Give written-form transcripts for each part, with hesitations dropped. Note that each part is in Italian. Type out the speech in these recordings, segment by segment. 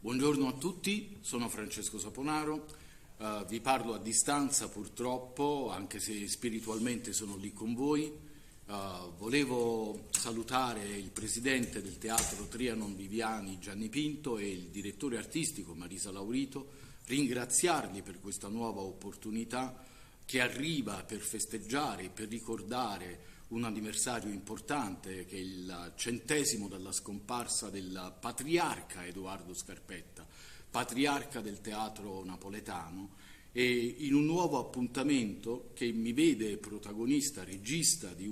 Buongiorno a tutti, sono Francesco Saponaro, vi parlo a distanza purtroppo, anche se spiritualmente sono lì con voi. Volevo salutare il presidente del Teatro Trianon Viviani Gianni Pinto e il direttore artistico Marisa Laurito, ringraziarli per questa nuova opportunità che arriva per festeggiare e per ricordare un anniversario importante che è il 100° dalla scomparsa del patriarca Edoardo Scarpetta, patriarca del teatro napoletano, e in un nuovo appuntamento che mi vede protagonista, regista di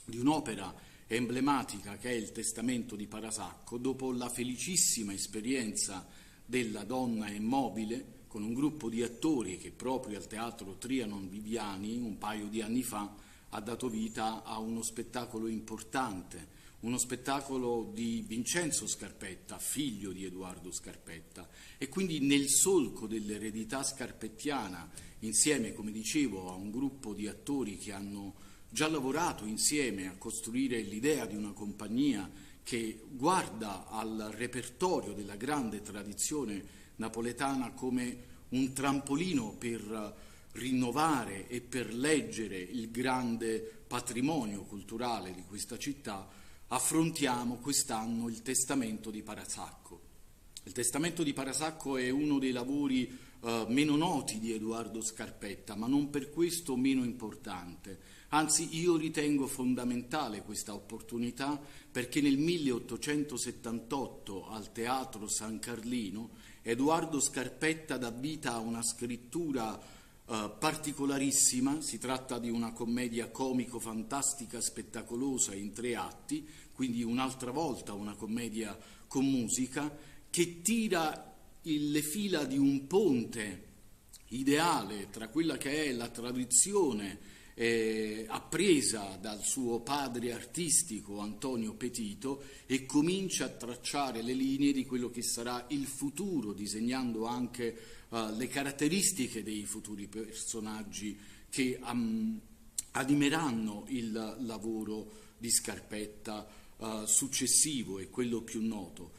un'opera emblematica che è Il Testamento di Parasacco, dopo la felicissima esperienza della Donna Immobile, con un gruppo di attori che proprio al Teatro Trianon Viviani un paio di anni fa ha dato vita a uno spettacolo importante, uno spettacolo di Vincenzo Scarpetta, figlio di Edoardo Scarpetta, e quindi nel solco dell'eredità scarpettiana, insieme, come dicevo, a un gruppo di attori che hanno già lavorato insieme a costruire l'idea di una compagnia che guarda al repertorio della grande tradizione napoletana come un trampolino per rinnovare e per leggere il grande patrimonio culturale di questa città, affrontiamo quest'anno il Testamento di Parasacco. Il Testamento di Parasacco è uno dei lavori meno noti di Edoardo Scarpetta, ma non per questo meno importante. Anzi, io ritengo fondamentale questa opportunità perché nel 1878 al Teatro San Carlino Edoardo Scarpetta dà vita a una scrittura particolarissima. Si tratta di una commedia comico-fantastica spettacolosa in 3 atti, quindi un'altra volta una commedia con musica che tira le fila di un ponte ideale tra quella che è la tradizione appresa dal suo padre artistico Antonio Petito e comincia a tracciare le linee di quello che sarà il futuro, disegnando anche le caratteristiche dei futuri personaggi che animeranno il lavoro di Scarpetta successivo e quello più noto.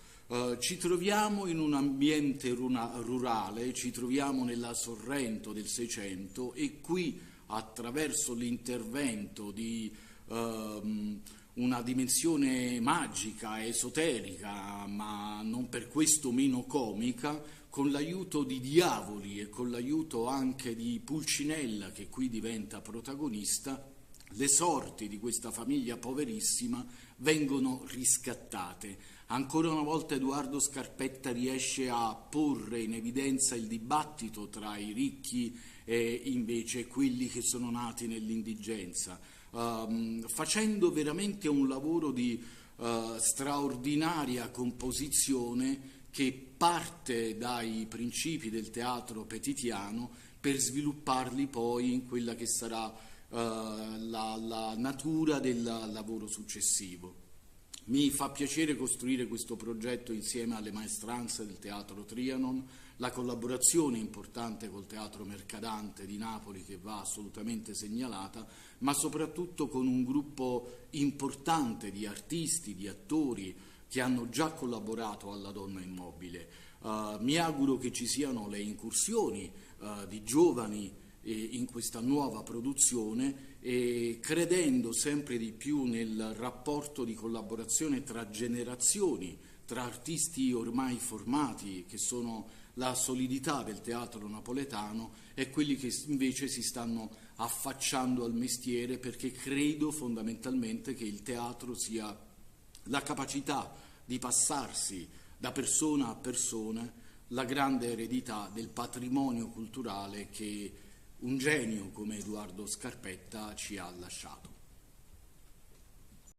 Ci troviamo in un ambiente rurale, ci troviamo nella Sorrento del Seicento e qui, attraverso l'intervento di una dimensione magica, esoterica, ma non per questo meno comica, con l'aiuto di diavoli e con l'aiuto anche di Pulcinella, che qui diventa protagonista, le sorti di questa famiglia poverissima vengono riscattate. Ancora una volta Edoardo Scarpetta riesce a porre in evidenza il dibattito tra i ricchi e invece quelli che sono nati nell'indigenza, facendo veramente un lavoro di straordinaria composizione che parte dai principi del teatro petitiano per svilupparli poi in quella che sarà la natura del lavoro successivo. Mi fa piacere costruire questo progetto insieme alle maestranze del Teatro Trianon, la collaborazione importante col Teatro Mercadante di Napoli che va assolutamente segnalata, ma soprattutto con un gruppo importante di artisti, di attori che hanno già collaborato alla Donna Immobile. Mi auguro che ci siano le incursioni di giovani in questa nuova produzione e credendo sempre di più nel rapporto di collaborazione tra generazioni, tra artisti ormai formati che sono la solidità del teatro napoletano e quelli che invece si stanno affacciando al mestiere, perché credo fondamentalmente che il teatro sia la capacità di passarsi da persona a persona la grande eredità del patrimonio culturale che un genio come Edoardo Scarpetta ci ha lasciato.